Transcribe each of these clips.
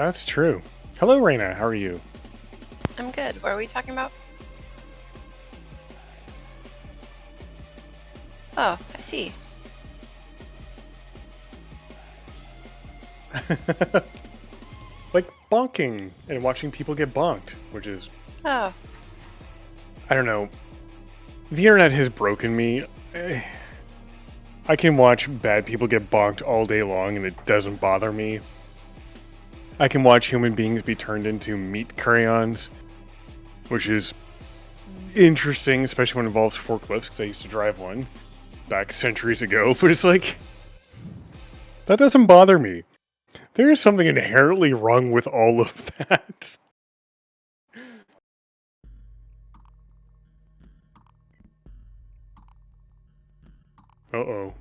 That's true. Hello, Raina. How are you? I'm good. What are we talking about? Oh, I see. Like bonking and watching people get bonked, which is, Oh, I don't know. The internet has broken me. I can watch bad people get bonked all day long and it doesn't bother me. I can watch human beings be turned into meat crayons, which is interesting, especially when it involves forklifts, because I used to drive one back centuries ago, but it's like, that doesn't bother me. There is something inherently wrong with all of that. Uh-oh.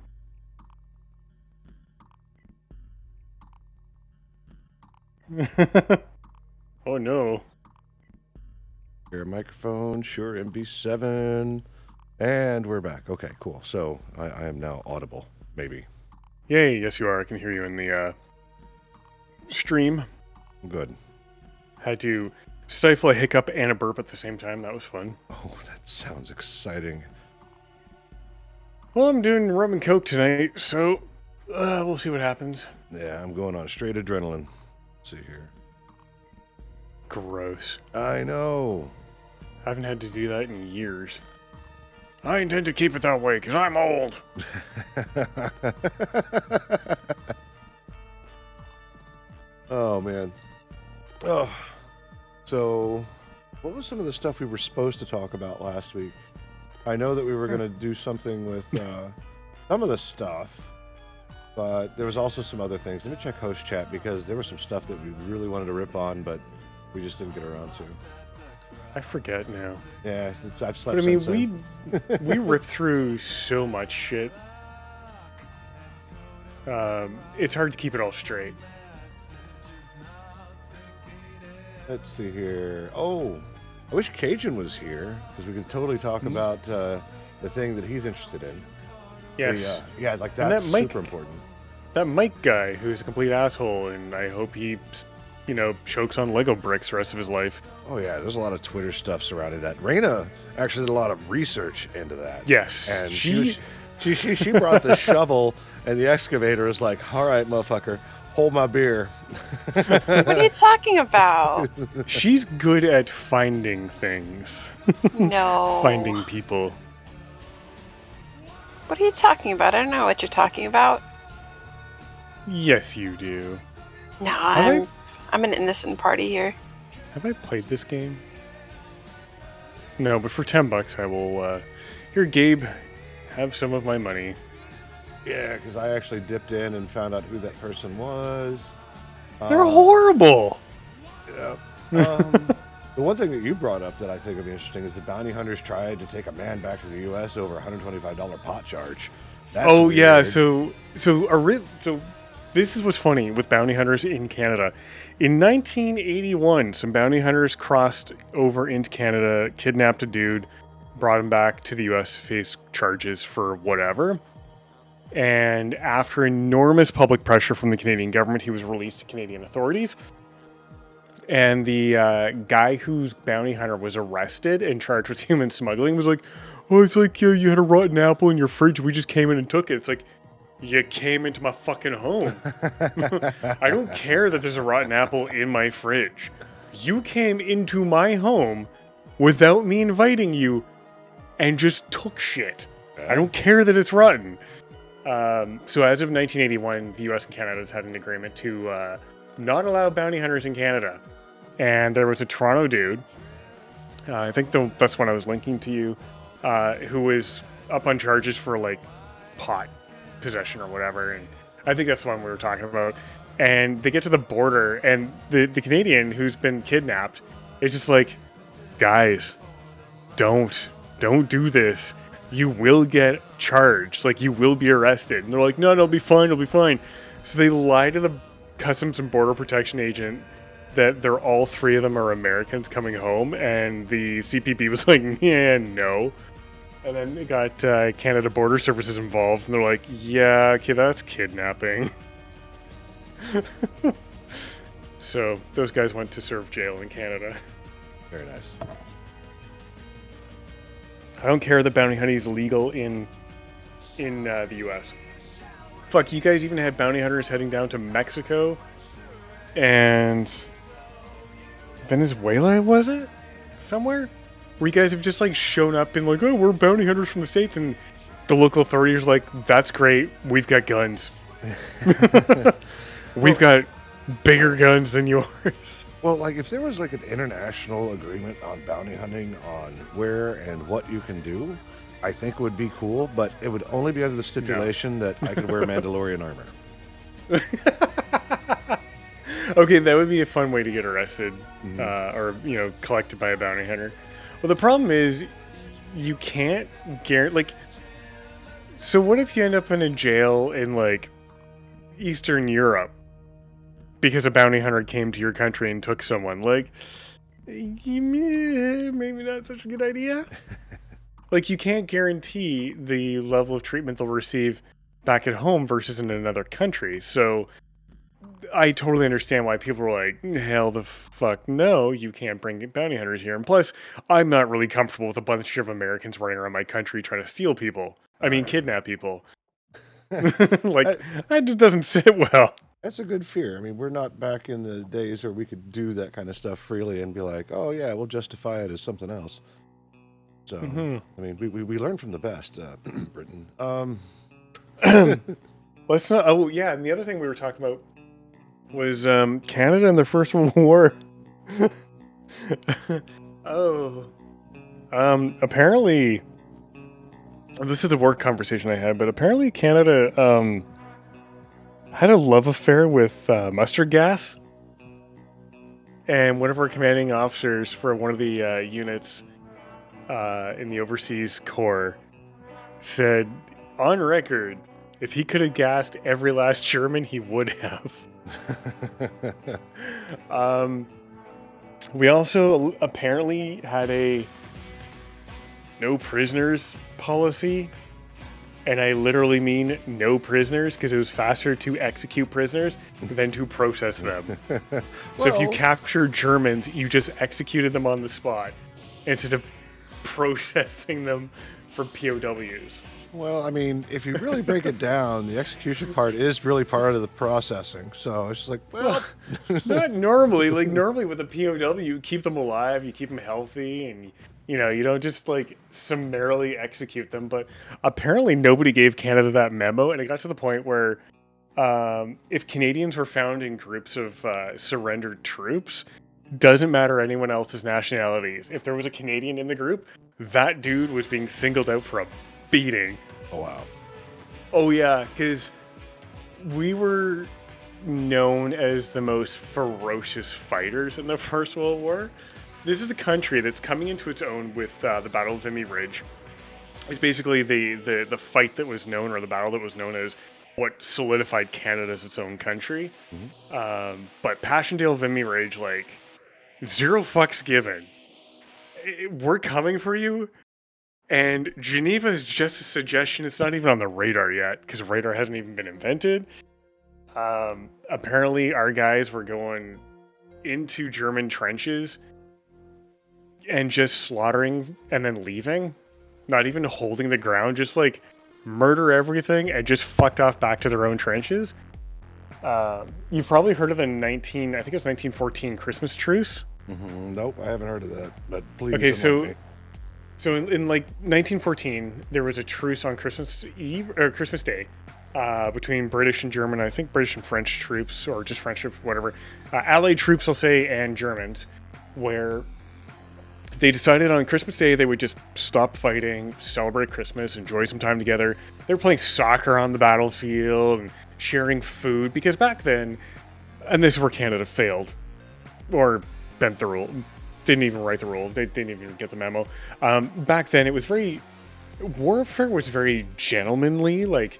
Oh no. Your microphone, sure, MB7. And we're back. Okay, cool. So I am now audible, maybe. Yay, yes you are. I can hear you in the stream. Good. Had to stifle a hiccup and a burp at the same time. That was fun. Oh, that sounds exciting. Well, I'm doing rum and coke tonight, so we'll see what happens. Yeah, I'm going on straight adrenaline. Let's see here. Gross. I know. Haven't had to do that in years. I intend to keep it that way, because I'm old. Oh, man. Oh. So, what was some of the stuff we were supposed to talk about last week? I know that we were going to do something with some of the stuff, but there was also some other things. Let me check host chat, because there was some stuff that we really wanted to rip on, but we just didn't get around to. I forget now. Yeah, I've slept But I mean, since then. we rip through so much shit. It's hard to keep it all straight. Let's see here. Oh, I wish Cajun was here, because we could totally talk about the thing that he's interested in. Yes. Yeah, like And that's that Mike- super important. That Mike guy who's a complete asshole, and I hope he, chokes on Lego bricks the rest of his life. Oh yeah, there's a lot of Twitter stuff surrounding that. Raina actually did a lot of research into that. Yes. And she brought the shovel, and the excavator was like, "All right, motherfucker, hold my beer." what are you talking about? She's good at finding things. No. Finding people. What are you talking about? I don't know what you're talking about. Yes, you do. No, Have I'm an innocent party here. Have I played this game? No, but for $10 I will, here, Gabe, have some of my money. Yeah, because I actually dipped in and found out who that person was. They're horrible! Yeah. The one thing that you brought up that I think would be interesting is the bounty hunters tried to take a man back to the U.S. over a $125 pot charge. That's weird. Yeah, so this is what's funny with bounty hunters in Canada. In 1981, some bounty hunters crossed over into Canada, kidnapped a dude, brought him back to the U.S. to face charges for whatever. And after enormous public pressure from the Canadian government, he was released to Canadian authorities. And the guy whose bounty hunter was arrested and charged with human smuggling was like, "Oh, it's like you had a rotten apple in your fridge. We just came in and took it." It's like, you came into my fucking home. I don't care that there's a rotten apple in my fridge. You came into my home without me inviting you and just took shit. I don't care that it's rotten. So as of 1981, the US and Canada has had an agreement to not allow bounty hunters in Canada. And there was a Toronto dude, I think that's when I was linking to you, who was up on charges for like pot possession or whatever, and I think that's the one we were talking about. And they get to the border, and the Canadian who's been kidnapped is just like, "Guys, don't do this. You will get charged. Like, you will be arrested." And they're like, "No, it'll be fine. So they lie to the Customs and Border Protection agent that they're all three of them are Americans coming home, and the CPB was like, "Yeah, no." And then they got Canada Border Services involved, and they're like, "Yeah, okay, that's kidnapping." So those guys went to serve jail in Canada. Very nice. I don't care that bounty hunting is legal in the U.S. Fuck, you guys even had bounty hunters heading down to Mexico and Venezuela, was it? Somewhere? Where you guys have just like shown up and like, oh, we're bounty hunters from the States, and the local authorities are like, that's great, we've got guns. We've got bigger guns than yours. Well, like if there was like an international agreement on bounty hunting on where and what you can do, I think it would be cool, but it would only be under the stipulation that I could wear Mandalorian armor. Okay, that would be a fun way to get arrested, or collected by a bounty hunter. Well, the problem is you can't guarantee. Like, so what if you end up in a jail in like Eastern Europe because a bounty hunter came to your country and took someone? Like, maybe not such a good idea. Like, you can't guarantee the level of treatment they'll receive back at home versus in another country. So I totally understand why people are like, hell the fuck no, you can't bring bounty hunters here. And plus, I'm not really comfortable with a bunch of Americans running around my country trying to steal people. I mean, kidnap people. Like, that just doesn't sit well. That's a good fear. I mean, we're not back in the days where we could do that kind of stuff freely and be like, oh yeah, we'll justify it as something else. So, I mean, we learn from the best, Britain. Let's not. Oh yeah, and the other thing we were talking about was Canada and the First World War. Apparently, this is a work conversation I had, but apparently Canada had a love affair with mustard gas, and one of our commanding officers for one of the units in the overseas corps said on record, if he could have gassed every last German, he would have. We also apparently had a no prisoners policy, and I literally mean no prisoners, because it was faster to execute prisoners than to process them. So if you capture Germans, you just executed them on the spot instead of processing them for POWs. Well, I mean, if you really break it down, the execution part is really part of the processing. So it's just like, well, not normally. Like, normally with a POW, you keep them alive, you keep them healthy, and you don't just like summarily execute them. But apparently nobody gave Canada that memo, and it got to the point where if Canadians were found in groups of surrendered troops, doesn't matter anyone else's nationalities. If there was a Canadian in the group, that dude was being singled out for a beating. Oh wow. Oh yeah, because we were known as the most ferocious fighters in the First World War. This is a country that's coming into its own with the Battle of Vimy Ridge. It's basically the fight that was known, or the battle that was known as what solidified Canada as its own country. But Passchendaele, Vimy Ridge, like, zero fucks given. We're coming for you. And Geneva is just a suggestion. It's not even on the radar yet, because radar hasn't even been invented. Apparently, our guys were going into German trenches and just slaughtering and then leaving. Not even holding the ground, just like murder everything and just fucked off back to their own trenches. You've probably heard of the 1914 Christmas truce. Nope, I haven't heard of that. But please. Okay, so in like 1914, there was a truce on Christmas Eve or Christmas Day between British and German, I think British and French troops, or just French troops, whatever, Allied troops, I'll say, and Germans, where they decided on Christmas Day they would just stop fighting, celebrate Christmas, enjoy some time together. They were playing soccer on the battlefield and sharing food, because back then, and this is where Canada failed, or bent the rule, didn't even write the rule, they didn't even get the memo. Back then, it was warfare was very gentlemanly. Like,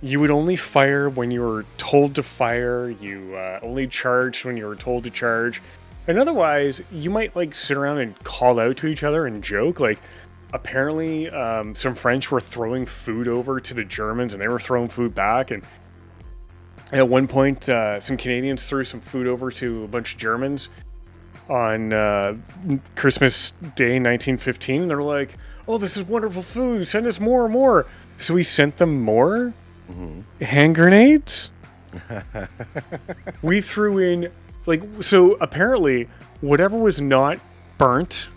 you would only fire when you were told to fire, you only charged when you were told to charge, and otherwise, you might like sit around and call out to each other and joke. Like, apparently, some French were throwing food over to the Germans, and they were throwing food back, and At one point, some Canadians threw some food over to a bunch of Germans on Christmas Day 1915. And they're like, "Oh, this is wonderful food. Send us more and more." So we sent them more hand grenades. We threw in, like, so apparently whatever was not burnt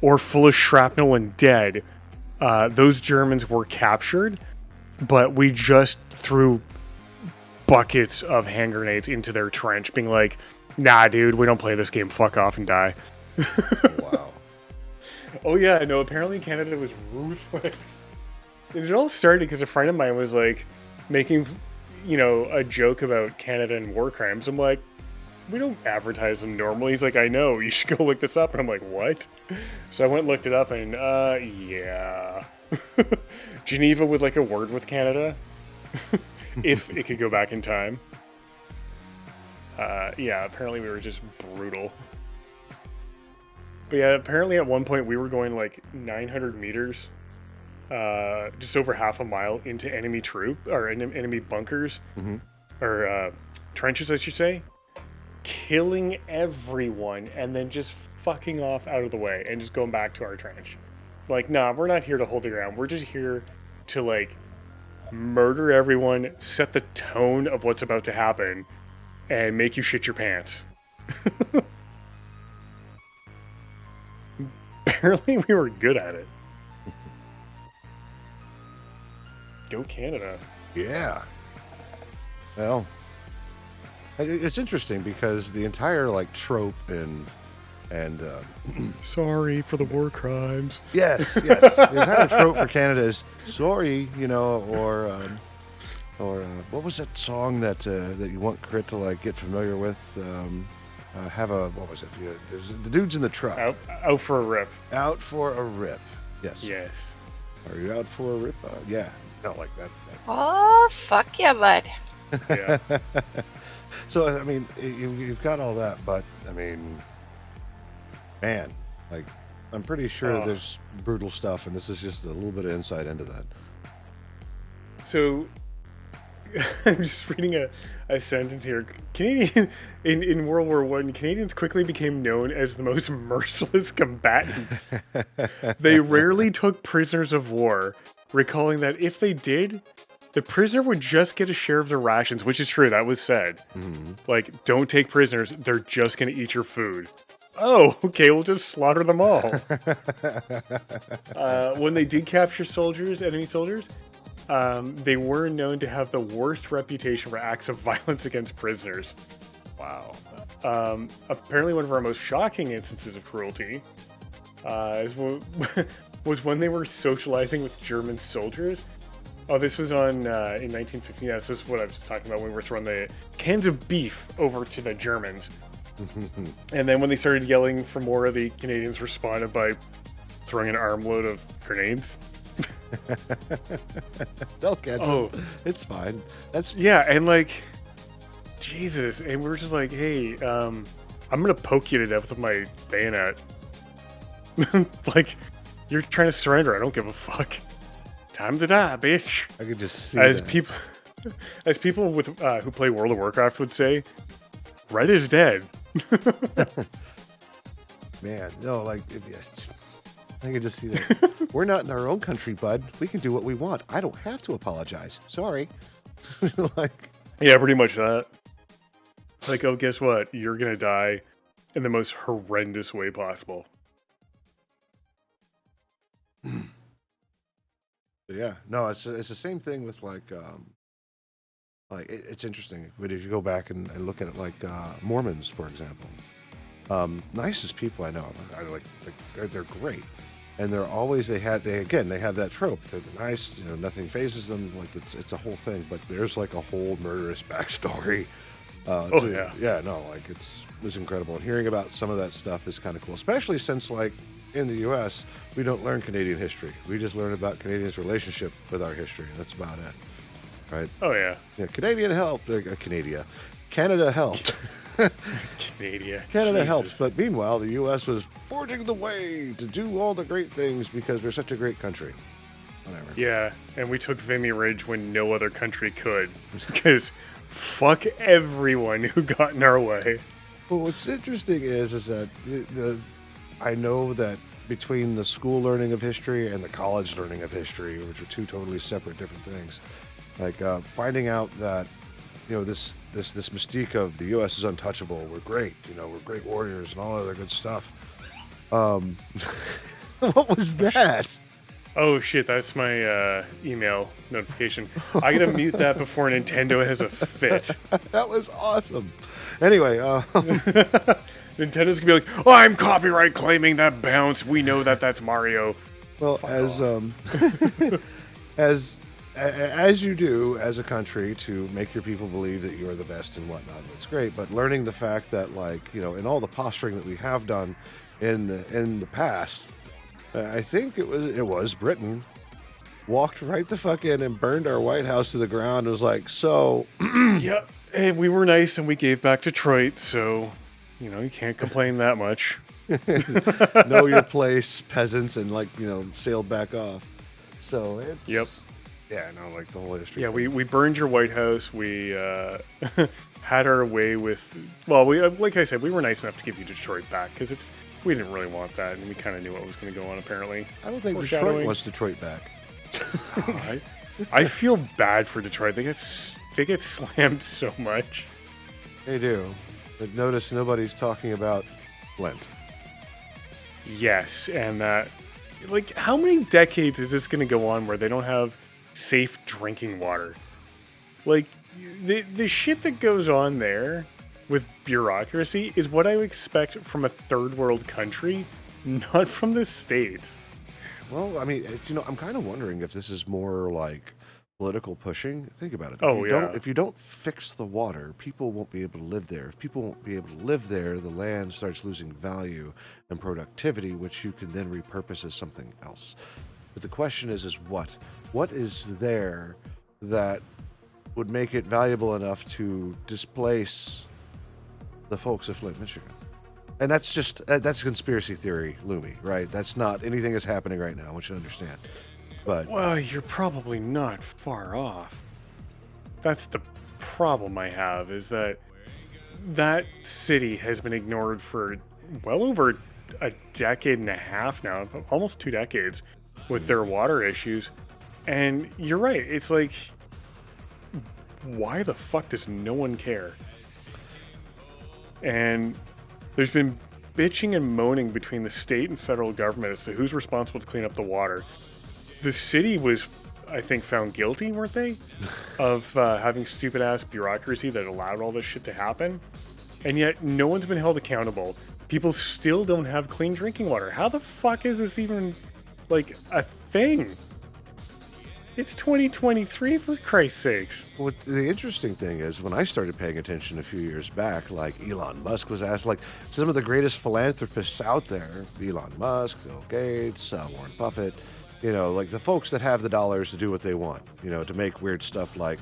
or full of shrapnel and dead, those Germans were captured, but we just threw buckets of hand grenades into their trench, being like, "Nah, dude, we don't play this game. Fuck off and die." Wow. Oh yeah, no, apparently Canada was ruthless. It all started because a friend of mine was like making, a joke about Canada and war crimes. I'm like, "We don't advertise them normally." He's like, "I know, you should go look this up." And I'm like, "What?" So I went and looked it up, and yeah. Geneva would like a word with Canada. If it could go back in time. Yeah, apparently we were just brutal. But yeah, apparently at one point we were going like 900 meters, just over half a mile into enemy enemy bunkers, or trenches, I should say, killing everyone and then just fucking off out of the way and just going back to our trench. Like, nah, we're not here to hold the ground. We're just here to, like, murder everyone, set the tone of what's about to happen, and make you shit your pants. Apparently we were good at it. Go Canada. Yeah. Well, it's interesting because the entire like trope and Sorry for the war crimes. yes, the entire trope for Canada is sorry, or what was that song that you want Crit to like get familiar with? What was it? Yeah, there's the dudes in the truck. Out for a rip. Out for a rip. Yes. Yes. Are you out for a rip? Yeah. Not like that. Oh, fuck yeah, bud. Yeah. So, I mean, you've got all that, but, I mean, man, like, I'm pretty sure there's brutal stuff, and this is just a little bit of insight into that. So, I'm just reading a sentence here. In World War I, Canadians quickly became known as the most merciless combatants. They rarely took prisoners of war, recalling that if they did, the prisoner would just get a share of their rations, which is true, that was said. Like, don't take prisoners, they're just going to eat your food. Oh, okay, we'll just slaughter them all. When they did capture enemy soldiers, they were known to have the worst reputation for acts of violence against prisoners. Wow. Apparently one of our most shocking instances of cruelty was when they were socializing with German soldiers. Oh, this was in 1915. Yes, this is what I was talking about when we were throwing the cans of beef over to the Germans. And then when they started yelling for more, the Canadians responded by throwing an armload of grenades. They'll catch them. It's fine. Yeah, and like, Jesus, and we were just like, hey, I'm gonna poke you to death with my bayonet. Like, you're trying to surrender. I don't give a fuck. Time to die, bitch. I could just see as that. people with who play World of Warcraft would say, red is dead. Man, no, like, I could just see that. We're not in our own country, bud. We can do what we want. I don't have to apologize. Sorry. Like, yeah, pretty much that. Like, oh, guess what? You're gonna die in the most horrendous way possible. yeah, no, it's the same thing with like it's interesting. But if you go back and look at it, like Mormons, for example, nicest people I know. They're great, and they're always they have that trope. They're nice, nothing phases them. Like it's a whole thing. But there's like a whole murderous backstory. Yeah, no, like it's incredible. And hearing about some of that stuff is kind of cool, especially since like in the U.S. we don't learn Canadian history. We just learn about Canadians' relationship with our history. That's about it, right? Oh yeah. Yeah, Canada helped. Canada helped. Canada Jesus. Helped, but meanwhile, the U.S. was forging the way to do all the great things because we're such a great country. Whatever. Yeah, and we took Vimy Ridge when no other country could, because Fuck everyone who got in our way. Well, what's interesting is that I know that between the school learning of history and the college learning of history, which are two totally separate, different things, like finding out that this mystique of the U.S. is untouchable, we're great, we're great warriors and all other good stuff. What was that? Oh shit, that's my email notification. I gotta mute that before Nintendo has a fit. That was awesome. Anyway, Nintendo's gonna be like, "Oh, I'm copyright claiming that bounce. We know that that's Mario." well, Fuck as as you do as a country to make your people believe that you are the best and whatnot, that's great. But learning the fact that, like, in all the posturing that we have done in the past, I think it was Britain walked right the fuck in and burned our White House to the ground. It was like, so Yep. Hey, we were nice and we gave back Detroit, so you can't complain that much. know your place, peasants, and sailed back off. So it's Yep. Yeah, no, like the whole history. Yeah, thing. we burned your White House. We had our way with. Well, we like I said, we were nice enough to give you Detroit back because we didn't really want that, and we kind of knew what was going to go on. Apparently, I don't think Detroit Foreshadowing. wants Detroit back. I feel bad for Detroit. They get slammed so much. They do, but notice nobody's talking about Flint. Yes, and how many decades is this going to go on where they don't have safe drinking water? Like, the shit that goes on there with bureaucracy is what I would expect from a third world country, not from the States. Well, I mean, I'm kind of wondering if this is more like political pushing. Think about it. If you don't fix the water, people won't be able to live there. If people won't be able to live there, the land starts losing value and productivity, which you can then repurpose as something else. But the question is what? What is there that would make it valuable enough to displace the folks of Flint, Michigan? And that's just that's conspiracy theory, Lumi, right? That's not anything that's happening right now. I want you to understand. But Well, you're probably not far off. That's the problem I have, is that city has been ignored for well over a decade and a half now, almost 2 decades, with their water issues. And you're right, it's like, why the fuck does no one care? And there's been bitching and moaning between the state and federal government as to who's responsible to clean up the water. The city was, I think, found guilty, weren't they, of having stupid-ass bureaucracy that allowed all this shit to happen. And yet, no one's been held accountable. People still don't have clean drinking water. How the fuck is this even, like, a thing? It's 2023, for Christ's sakes. what the interesting thing is, when I started paying attention a few years back, like Elon Musk was asked, like some of the greatest philanthropists out there, Elon Musk, Bill Gates, Warren Buffett, like the folks that have the dollars to do what they want, to make weird stuff like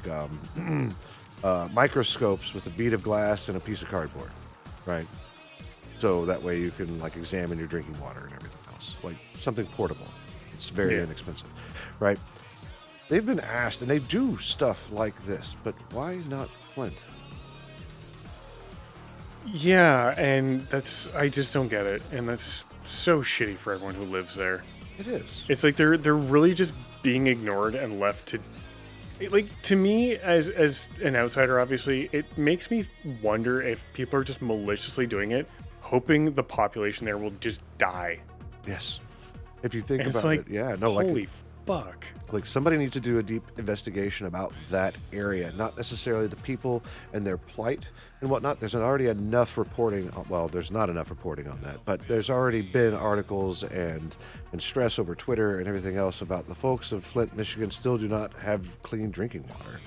microscopes with a bead of glass and a piece of cardboard, right? So that way you can like examine your drinking water and everything else, like something portable. It's very inexpensive, right? They've been asked, and they do stuff like this, but why not Flint? Yeah, and I just don't get it. And that's so shitty for everyone who lives there. It is. It's like they're really just being ignored and left to, like, to me as an outsider, obviously, it makes me wonder if people are just maliciously doing it, hoping the population there will just die. Yes. If you think And it's about like, it, yeah, no, like holy fuck. Like somebody needs to do a deep investigation about that area, not necessarily the people and their plight and whatnot. There's already enough reporting. Well, there's not enough reporting on that, but there's already been articles and stress over Twitter and everything else about the folks of Flint, Michigan still do not have clean drinking water.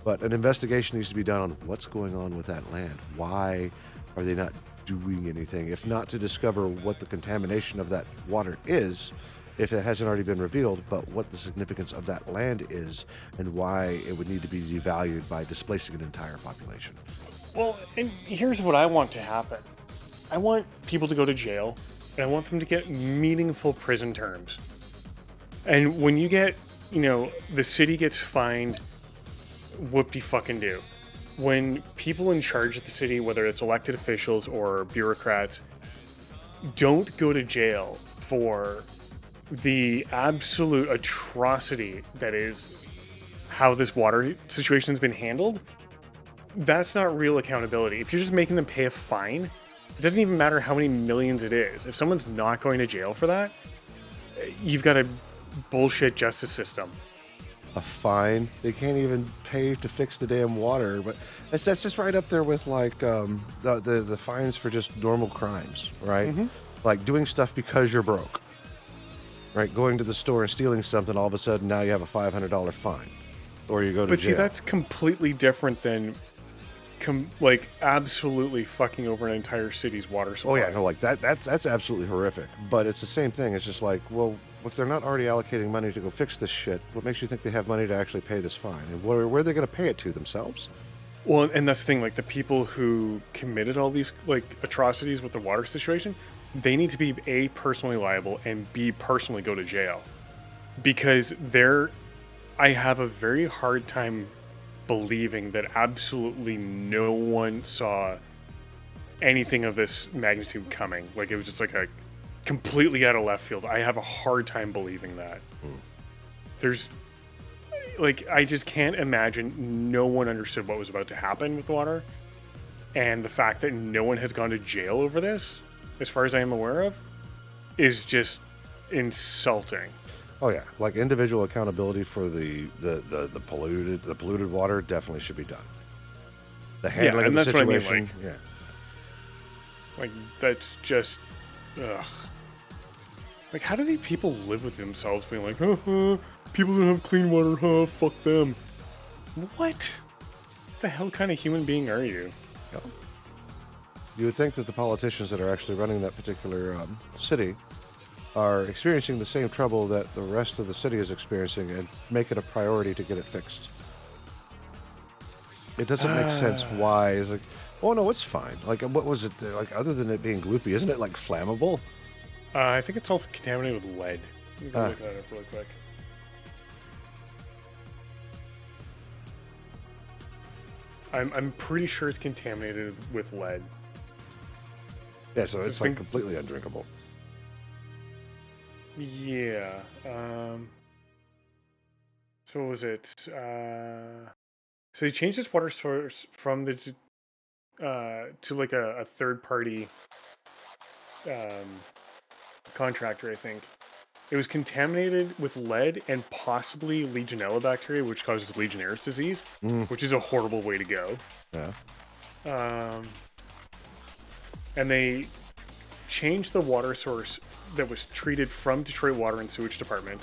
But an investigation needs to be done on what's going on with that land. Why are they not doing anything? If not to discover what the contamination of that water is, if it hasn't already been revealed, but what the significance of that land is and why it would need to be devalued by displacing an entire population. Well, and here's what I want to happen. I want people to go to jail, and I want them to get meaningful prison terms. And when you get, the city gets fined, whoop-de-fucking-do. when people in charge of the city, whether it's elected officials or bureaucrats, don't go to jail for the absolute atrocity that is how this water situation has been handled, that's not real accountability. If you're just making them pay a fine, it doesn't even matter how many millions it is. If someone's not going to jail for that, you've got a bullshit justice system. A fine? They can't even pay to fix the damn water. But that's just right up there with like the fines for just normal crimes, right? Mm-hmm. Like doing stuff because you're broke, right? Going to the store and stealing something, all of a sudden now you have a $500 fine, or you go to But jail. see, that's completely different than like absolutely fucking over an entire city's water supply. Oh yeah, no, like that's absolutely horrific. But it's the same thing. It's just like, well, if they're not already allocating money to go fix this shit, what makes you think they have money to actually pay this fine? And where are they going to pay it to, themselves? Well, and that's the thing, like the people who committed all these like atrocities with the water situation, they need to be A, personally liable, and B, personally go to jail. Because I have a very hard time believing that absolutely no one saw anything of this magnitude coming. Like it was just like a completely out of left field. I have a hard time believing that. There's like, I just can't imagine no one understood what was about to happen with water. And the fact that no one has gone to jail over this, as far as I am aware of, is just insulting. Oh yeah, like individual accountability for the polluted water definitely should be done. The handling of the that's what I mean, situation, yeah. Like that's just, ugh. Like, how do these people live with themselves being like, people don't have clean water, fuck them. What the hell kind of human being are you? Yep. You would think that the politicians that are actually running that particular city are experiencing the same trouble that the rest of the city is experiencing and make it a priority to get it fixed. It doesn't make sense why. It's like, oh no, it's fine. Like, what was it, like, other than it being gloopy, isn't it like flammable? I think it's also contaminated with lead. Let me go look that up really quick. I'm pretty sure it's contaminated with lead. Yeah, so it's like completely undrinkable. Yeah. So what was it? So they changed this water source from the to like a third party contractor, I think. It was contaminated with lead and possibly Legionella bacteria, which causes Legionnaire's disease, which is a horrible way to go. Yeah. And they changed the water source that was treated from Detroit Water and Sewage Department,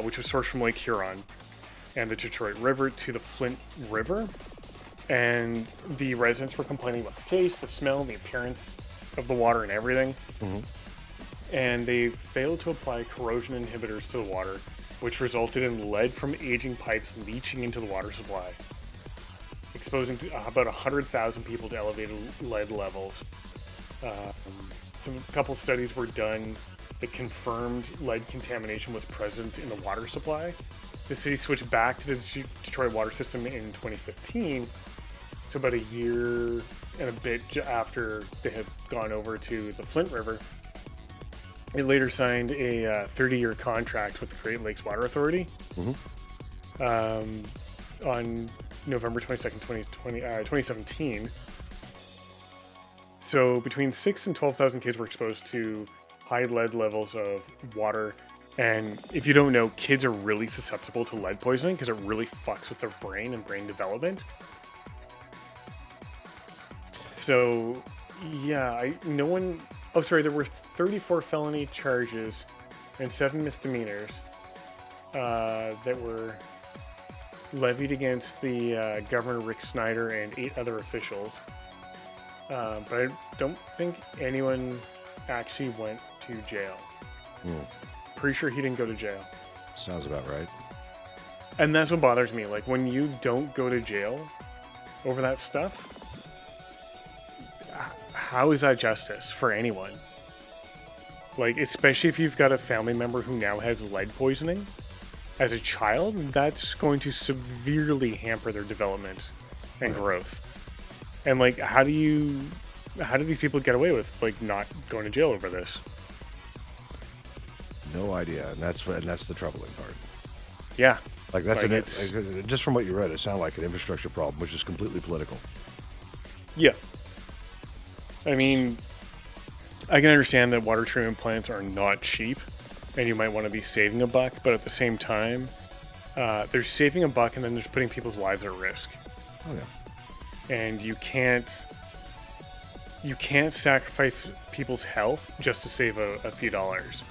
which was sourced from Lake Huron and the Detroit River, to the Flint River. And the residents were complaining about the taste, the smell, the appearance of the water and everything. Mm-hmm. And they failed to apply corrosion inhibitors to the water, which resulted in lead from aging pipes leaching into the water supply, exposing about 100,000 people to elevated lead levels. A couple studies were done that confirmed lead contamination was present in the water supply. The city switched back to the Detroit water system in 2015, so about a year and a bit after they had gone over to the Flint River. It later signed a 30-year contract with the Great Lakes Water Authority on November 22nd, 2017. So between 6,000 and 12,000 kids were exposed to high lead levels of water. And if you don't know, kids are really susceptible to lead poisoning because it really fucks with their brain and brain development. So, yeah, there were 34 felony charges and 7 misdemeanors that were levied against the Governor Rick Snyder and 8 other officials. But I don't think anyone actually went to jail. Pretty sure he didn't go to jail. Sounds about right. And that's what bothers me. Like, when you don't go to jail over that stuff, how is that justice for anyone? Like, especially if you've got a family member who now has lead poisoning as a child, that's going to severely hamper their development and growth. And like, how do these people get away with like not going to jail over this? No idea, and that's the troubling part. Yeah, Like that's like just from what you read, it sounded like an infrastructure problem, which is completely political. yeah. I mean, I can understand that water treatment plants are not cheap, and you might want to be saving a buck, but at the same time, there's saving a buck, and then there's putting people's lives at risk. Oh yeah. And you can't sacrifice people's health just to save a few dollars.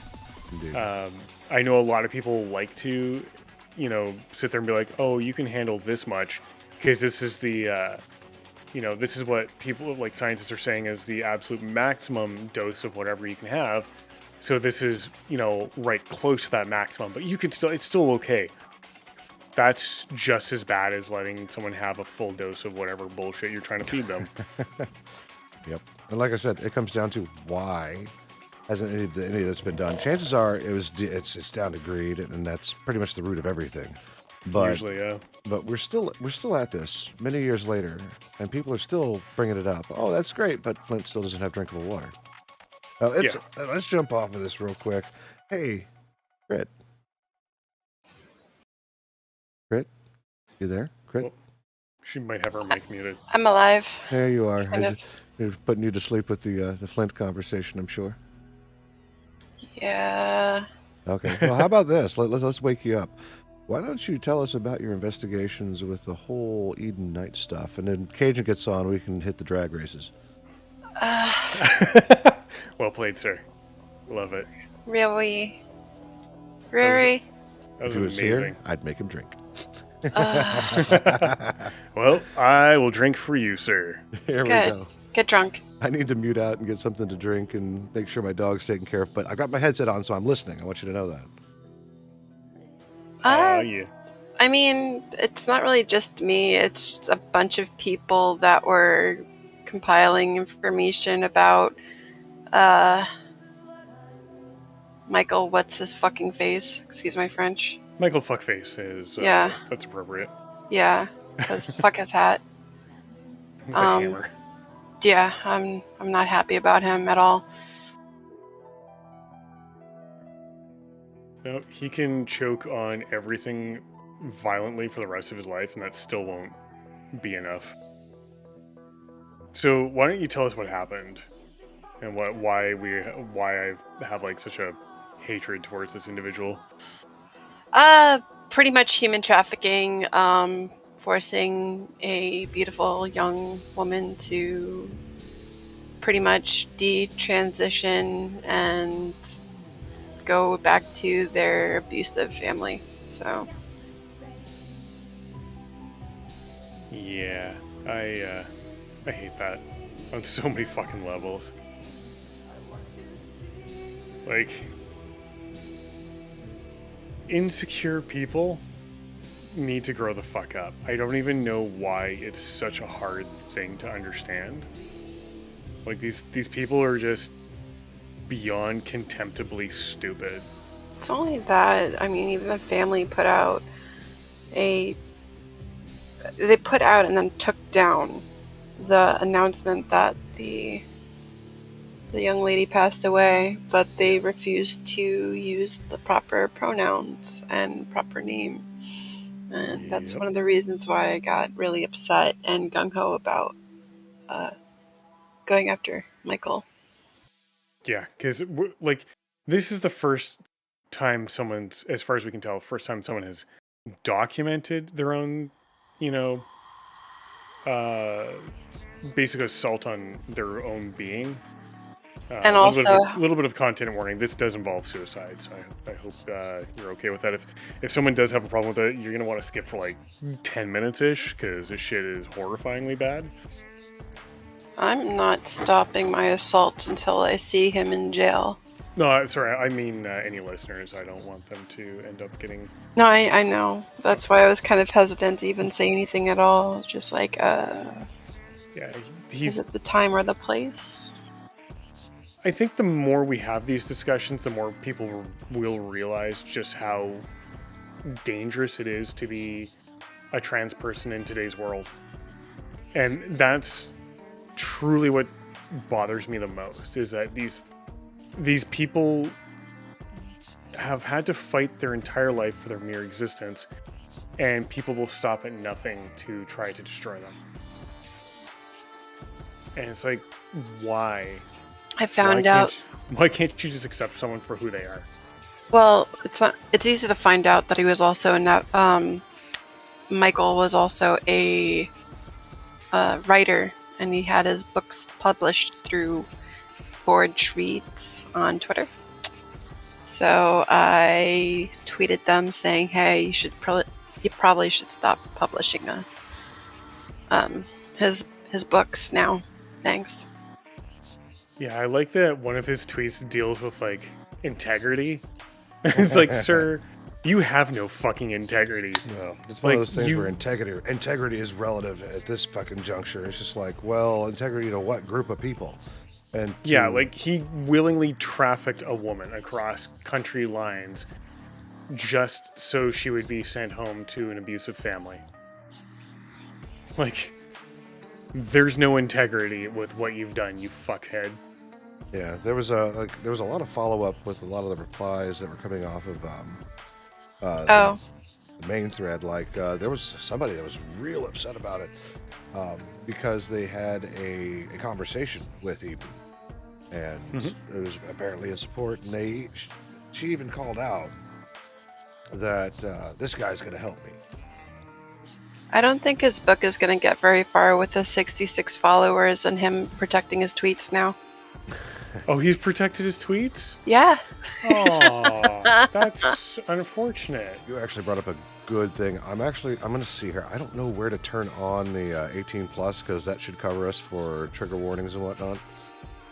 Indeed. I know a lot of people like to, sit there and be like, oh, you can handle this much because this is the, this is what people like scientists are saying is the absolute maximum dose of whatever you can have. So this is, right close to that maximum, but it's still okay. That's just as bad as letting someone have a full dose of whatever bullshit you're trying to feed them. Yep. And like I said, it comes down to why hasn't any of this been done. Chances are it's down to greed, and that's pretty much the root of everything. But Usually, yeah. But we're still at this many years later, and people are still bringing it up. Oh, that's great, but Flint still doesn't have drinkable water. Now, let's jump off of this real quick. Hey, Crit, you there? Crit? Well, she might have her mic muted. I'm alive. There you are. Kind We're putting you to sleep with the Flint conversation, I'm sure. Yeah. Okay. Well, how about this? Let's wake you up. Why don't you tell us about your investigations with the whole Eden Night stuff, and then Cajun gets on, we can hit the drag races. Well played, sir. Love it. Really? That If was he was amazing. here, I'd make him drink. Well, I will drink for you, sir. Here Good. we go. Get drunk. I need to mute out and get something to drink and make sure my dog's taken care of. But I got my headset on, so I'm listening. I want you to know that. Yeah. I mean, it's not really just me. It's a bunch of people that were compiling information about Michael, what's his fucking face? Excuse my French. Michael Fuckface is. Yeah. That's appropriate. Yeah, because fuck his hat. With a hammer. Yeah, I'm not happy about him at all. No, he can choke on everything violently for the rest of his life, and that still won't be enough. So why don't you tell us what happened, and why I have like such a hatred towards this individual? Pretty much human trafficking, forcing a beautiful young woman to pretty much detransition and go back to their abusive family. So Yeah, I hate that on so many fucking levels. Like, insecure people need to grow the fuck up. I don't even know why it's such a hard thing to understand. Like, these people are just beyond contemptibly stupid. it's only that, I mean, even the family put out and then took down the announcement that the young lady passed away, but they refused to use the proper pronouns and proper name. And that's Yep. one of the reasons why I got really upset and gung-ho about going after Michael. Yeah, because like this is the first time someone's, as far as we can tell, first time someone has documented their own, you know, basic assault on their own being. And a also, little bit of content warning. This does involve suicide, so I hope you're okay with that. If someone does have a problem with it, you're gonna want to skip for like 10 minutes ish, because this shit is horrifyingly bad. I'm not stopping my assault until I see him in jail. No, sorry, I mean any listeners. I don't want them to end up getting. No, I know. That's why I was kind of hesitant to even say anything at all. It's just like, Yeah, is it the time or the place? I think the more we have these discussions, the more people will realize just how dangerous it is to be a trans person in today's world. And that's truly what bothers me the most, is that these people have had to fight their entire life for their mere existence, and people will stop at nothing to try to destroy them. And it's like, why? I found out. Why can't you just accept someone for who they are? Well, it's not. It's easy to find out that he was also Michael was also a writer, and he had his books published through Forge Reads on Twitter. So I tweeted them saying, "Hey, you probably should stop publishing his books now. Thanks." Yeah, I like that one of his tweets deals with like integrity. It's like, sir, you have no fucking integrity. No, it's one of those things where integrity is relative at this fucking juncture. It's just like, well, integrity to what group of people? And yeah, like he willingly trafficked a woman across country lines just so she would be sent home to an abusive family. Like, there's no integrity with what you've done, you fuckhead. Yeah, there was a lot of follow up with a lot of the replies that were coming off of the main thread. Like there was somebody that was real upset about it because they had a conversation with Eden, and it was apparently in support. And she even called out that this guy's going to help me. I don't think his book is going to get very far with the 66 followers and him protecting his tweets now. Oh, he's protected his tweets? Yeah. Oh, that's unfortunate. You actually brought up a good thing. I'm going to see here. I don't know where to turn on the 18 plus because that should cover us for trigger warnings and whatnot.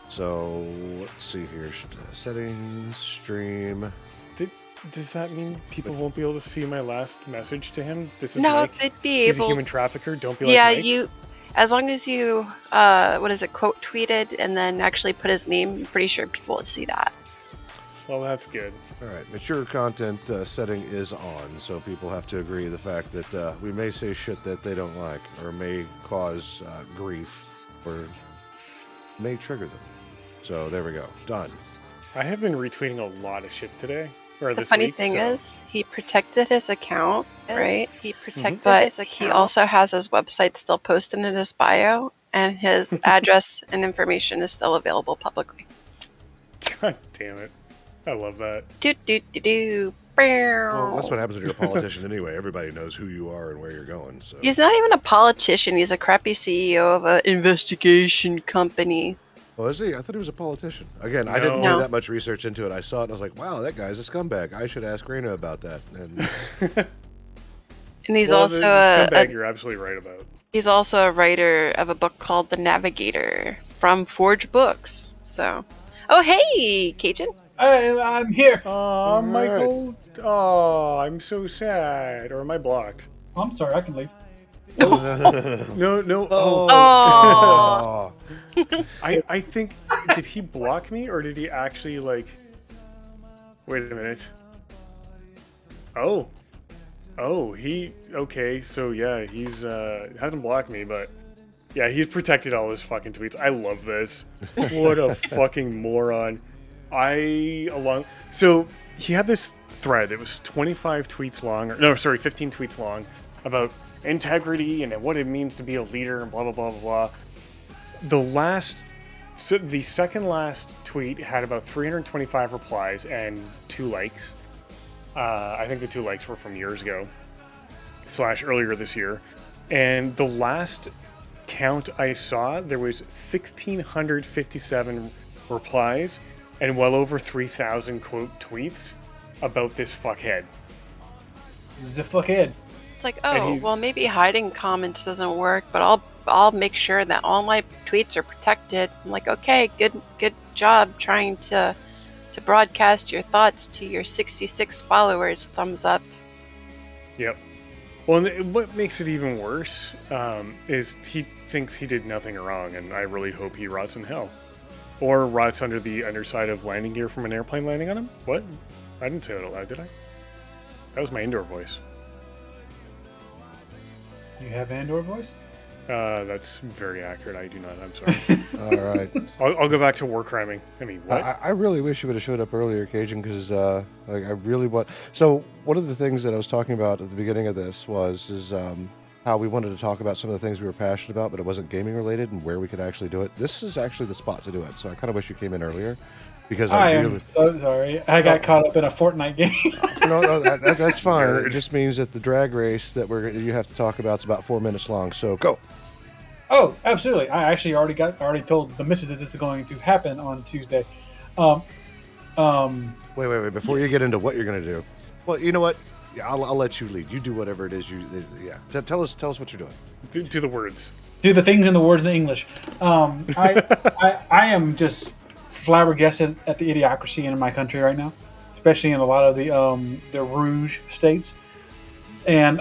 So let's see here. Settings, stream. Does that mean people won't be able to see my last message to him? This is no, Mike. they'd be He's able. a human trafficker. Don't be like Mike. Yeah, as long as you, quote tweeted and then actually put his name, I'm pretty sure people would see that. Well, that's good. All right, mature content setting is on, so people have to agree the fact that we may say shit that they don't like, or may cause grief, or may trigger them. So there we go, done. I have been retweeting a lot of shit today. The funny thing is, he protected his account, right? But he also has his website still posted in his bio, and his address and information is still available publicly. God damn it. I love that. Well, that's what happens when you're a politician anyway. Everybody knows who you are and where you're going. So he's not even a politician. He's a crappy CEO of an investigation company. Oh, is he? I thought he was a politician. Again, I didn't do that much research into it. I saw it and I was like, wow, that guy's a scumbag. I should ask Raina about that. And he's also a scumbag you're absolutely right about. He's also a writer of a book called The Navigator from Forge Books. So, oh hey, Cajun. I'm here. Aw, Michael. Oh, I'm so sad. Or am I blocked? Oh, I'm sorry, I can leave. No. Oh. I think, did he block me or did he actually like? Wait a minute. Oh, okay. So yeah, he's hasn't blocked me, but yeah, he's protected all his fucking tweets. I love this. What a fucking moron. So he had this thread that was 25 tweets long, 15 tweets long about integrity and what it means to be a leader and blah blah blah blah blah. The second last tweet had about 325 replies and 2 likes. I think the 2 likes were from years ago / earlier this year. And the last count I saw, there was 1,657 replies and well over 3,000 quote tweets about this fuckhead. He's a fuckhead. It's like, well, maybe hiding comments doesn't work, but I'll make sure that all my tweets are protected. I'm like, okay, good job trying to broadcast your thoughts to your 66 followers. Thumbs up. Yep. Well, and what makes it even worse is he thinks he did nothing wrong, and I really hope he rots in hell. Or rots under the underside of landing gear from an airplane landing on him? What? I didn't say that out loud, did I? That was my indoor voice. You have Andor voice? That's very accurate. I do not. I'm sorry. All right. I'll go back to war cramming. I mean, what? I really wish you would have showed up earlier, Cajun, because like, I really want. So one of the things that I was talking about at the beginning of this is how we wanted to talk about some of the things we were passionate about, but it wasn't gaming related, and where we could actually do it. This is actually the spot to do it. So I kind of wish you came in earlier, because I really. am so sorry. I got caught up in a Fortnite game. No, that's fine. It just means that the drag race that you have to talk about is about 4 minutes long. So go. Oh, absolutely. I actually already told the missus this is going to happen on Tuesday. Wait. Before you get into what you're going to do, well, you know what? Yeah, I'll let you lead. You do whatever it is Tell us what you're doing. Do the words. Do the things in the words in English. I am just flabbergasted at the idiocracy in my country right now, especially in a lot of the Rouge states, and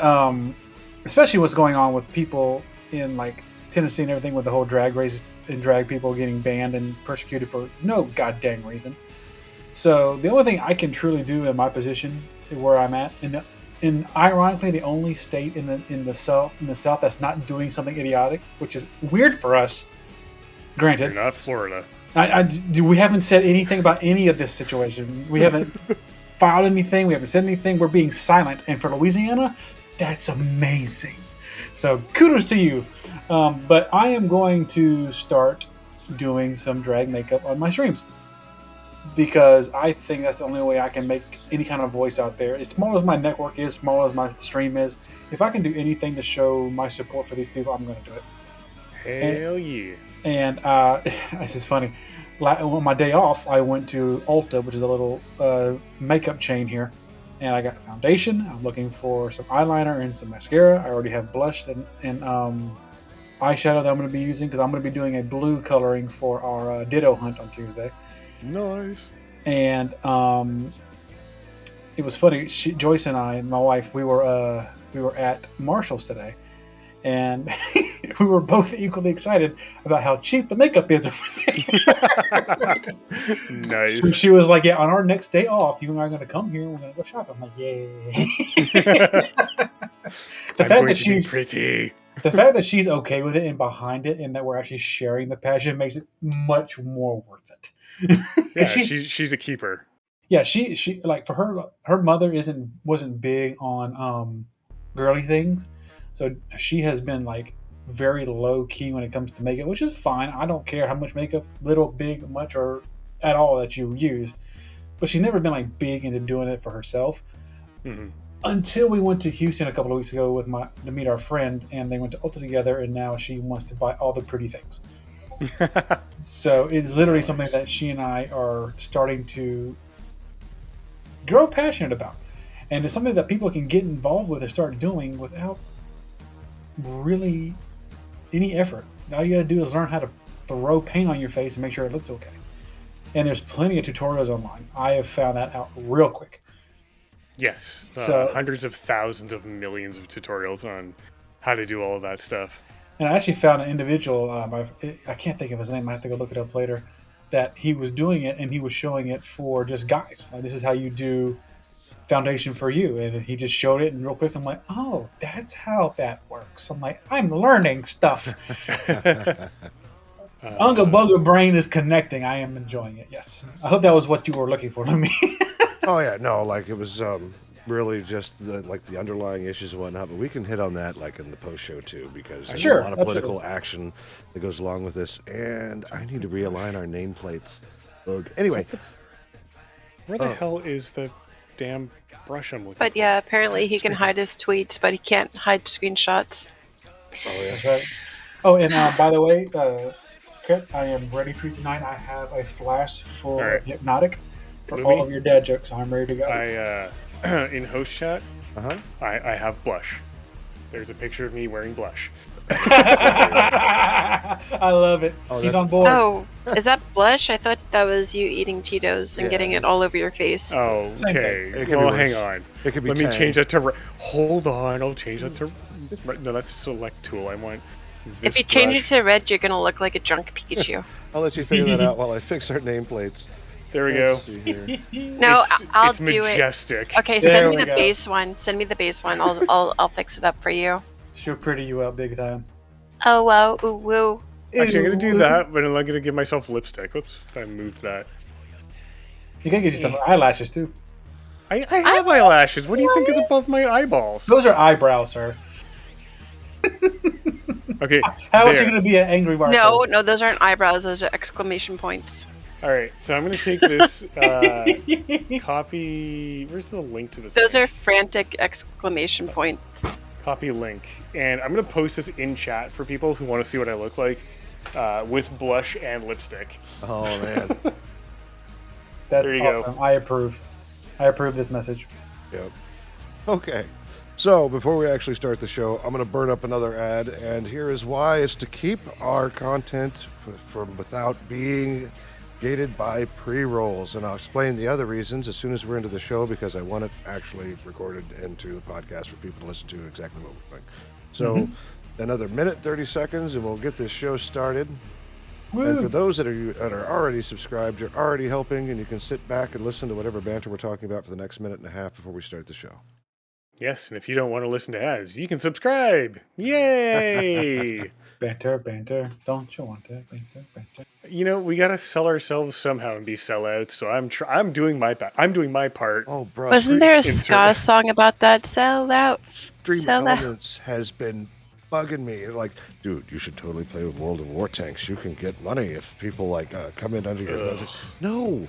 especially what's going on with people in like Tennessee and everything with the whole drag race and drag people getting banned and persecuted for no goddamn reason. So the only thing I can truly do in my position where I'm at, in ironically the only state in the south that's not doing something idiotic, which is weird for us. Granted, You're not Florida. We haven't said anything about any of this situation. We haven't filed anything. We haven't said anything. We're being silent. And for Louisiana, that's amazing. So kudos to you. But I am going to start doing some drag makeup on my streams, because I think that's the only way I can make any kind of voice out there. As small as my network is, small as my stream is, if I can do anything to show my support for these people, I'm going to do it. Hell yeah. And it's just funny. On my day off, I went to Ulta, which is a little makeup chain here, and I got foundation. I'm looking for some eyeliner and some mascara. I already have blush and eyeshadow that I'm going to be using, because I'm going to be doing a blue coloring for our Ditto hunt on Tuesday. Nice. And it was funny. Joyce and I, and my wife, we were at Marshall's today, and we were both equally excited about how cheap the makeup is over there. Nice. So she was like, "Yeah, on our next day off, you and I are going to come here and we're going to go shop." I'm like, "Yay!" The fact that she's okay with it and behind it, and that we're actually sharing the passion, makes it much more worth it. Yeah, she's a keeper. Yeah, she like, for her mother wasn't big on girly things, so she has been like very low key when it comes to makeup, which is fine. I don't care how much makeup, little, big, much, or at all that you use, but she's never been like big into doing it for herself. Mm-hmm. Until we went to Houston a couple of weeks ago to meet our friend, and they went to Ulta together, and now she wants to buy all the pretty things. So it's literally something that she and I are starting to grow passionate about, and it's something that people can get involved with and start doing without really any effort. All you got to do is learn how to throw paint on your face and make sure it looks okay. And there's plenty of tutorials online. I have found that out real quick. Yes. So hundreds of thousands of millions of tutorials on how to do all of that stuff. And I actually found an individual, I can't think of his name, I have to go look it up later, that he was doing it, and he was showing it for just guys. Like, this is how you do foundation for you. And he just showed it, and real quick I'm like, oh, that's how that works. I'm like, I'm learning stuff. Unga Bunga Brain is connecting. I am enjoying it, yes. I hope that was what you were looking for, me. Oh yeah, no, like it was really just the underlying issues and whatnot, but we can hit on that like in the post show too, because there's a lot of political action that goes along with this, and I need to realign our nameplates. Anyway, where the hell is the damn brush I'm looking But for? yeah, apparently he can hide his tweets, but he can't hide screenshots. Oh yeah, That's right. Oh, and by the way, Kurt, I am ready for you tonight. I have a flash full of Hypnotic for all of your dad jokes. I'm ready to go. In host chat, I have blush. There's a picture of me wearing blush. I love it. He's on board. Oh, is that blush? I thought that was you eating Cheetos and getting it all over your face. Oh, okay. Well, hang on. It could be. Let me change that to. Hold on, I'll change that to. No, that's select tool. I want. If you change it to red, you're gonna look like a drunk Pikachu. I'll let you figure that out while I fix our nameplates. There we go. No, I'll it's do majestic. it. Okay, There send me we the go. base one. Send me the base one. I'll fix it up for you. She'll pretty you up big time. Oh wow, ooh woo. Actually, I'm gonna do Ew. that, but I'm not gonna give myself lipstick. Whoops, I moved that. You can get you some eyelashes too. I have eyelashes. What do you think is above my eyeballs? Those are eyebrows, sir. Okay, How else are there. you going to be an angry barcode? No, those aren't eyebrows. Those are exclamation points. All right, so I'm gonna take this copy. Where's the link to this? Those thing? are frantic exclamation points. Copy link, and I'm gonna post this in chat for people who want to see what I look like with blush and lipstick. Oh man. That's There you go. awesome. I approve. I approve this message. Yep. Okay. So before we actually start the show, I'm going to burn up another ad, and here is why: it's to keep our content from without being gated by pre-rolls, and I'll explain the other reasons as soon as we're into the show, because I want it actually recorded into the podcast for people to listen to exactly what we're doing. So another minute 30 seconds, and we'll get this show started. Woo. And for those that are already subscribed, you're already helping, and you can sit back and listen to whatever banter we're talking about for the next minute and a half before we start the show. Yes, and if you don't want to listen to ads, you can subscribe. Yay! Banter. Don't you want it? Banter. You know, we gotta sell ourselves somehow and be sellouts. So I'm doing my part. I'm doing my part. Oh, bro. Wasn't there a insert- ska song about that? Sell out. Stream Sell out. Elements has been bugging me. Like, dude, you should totally play with World of War Tanks. You can get money if people like come in under your thumbs. No,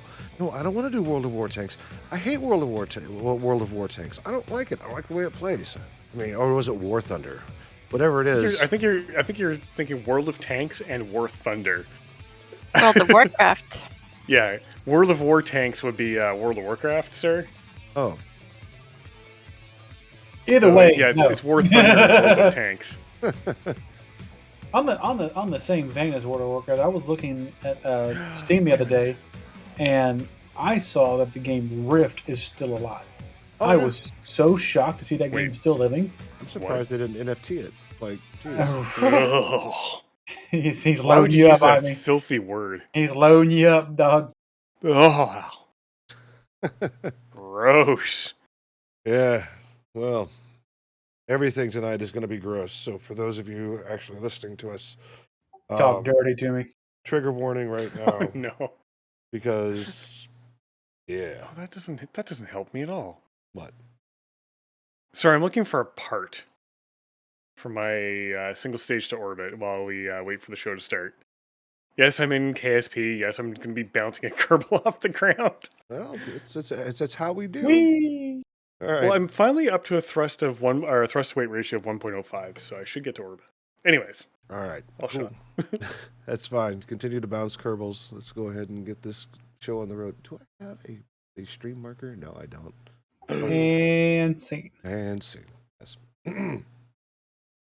I don't want to do World of War Tanks. I hate World of War Tanks. I don't like it. I like the way it plays. I mean, or was it War Thunder? Whatever it is. I think you're thinking World of Tanks and War Thunder. World of Warcraft. Yeah, World of War Tanks would be World of Warcraft, sir. Oh, Either So, way, yeah, no. it's War Thunder and World of Tanks. on the same vein as World of Warcraft, I was looking at Steam the other day, and I saw that the game Rift is still alive. Oh, I yeah. was so shocked to see that Wait. game still living. I'm surprised they didn't NFT it. Like, geez. Ugh. he's Why would loading you you use up, that Ivy. filthy word? He's loading you up, dog. Oh, gross. Yeah. Well, everything tonight is going to be gross. So for those of you actually listening to us, Talk dirty to me. trigger warning right now, Oh no. because yeah. Oh, that doesn't help me at all. What? Sorry, I'm looking for a part for my single stage to orbit while we wait for the show to start. Yes, I'm in KSP. Yes, I'm going to be bouncing a Kerbal off the ground. Well, it's how we do. Whee! All right. Well, I'm finally up to a thrust to weight ratio of 1.05, so I should get to orbit. Anyways, All right. I'll shut up. That's fine. Continue to bounce Kerbals. Let's go ahead and get this show on the road. Do I have a stream marker? No, I don't. And scene. And see. Yes.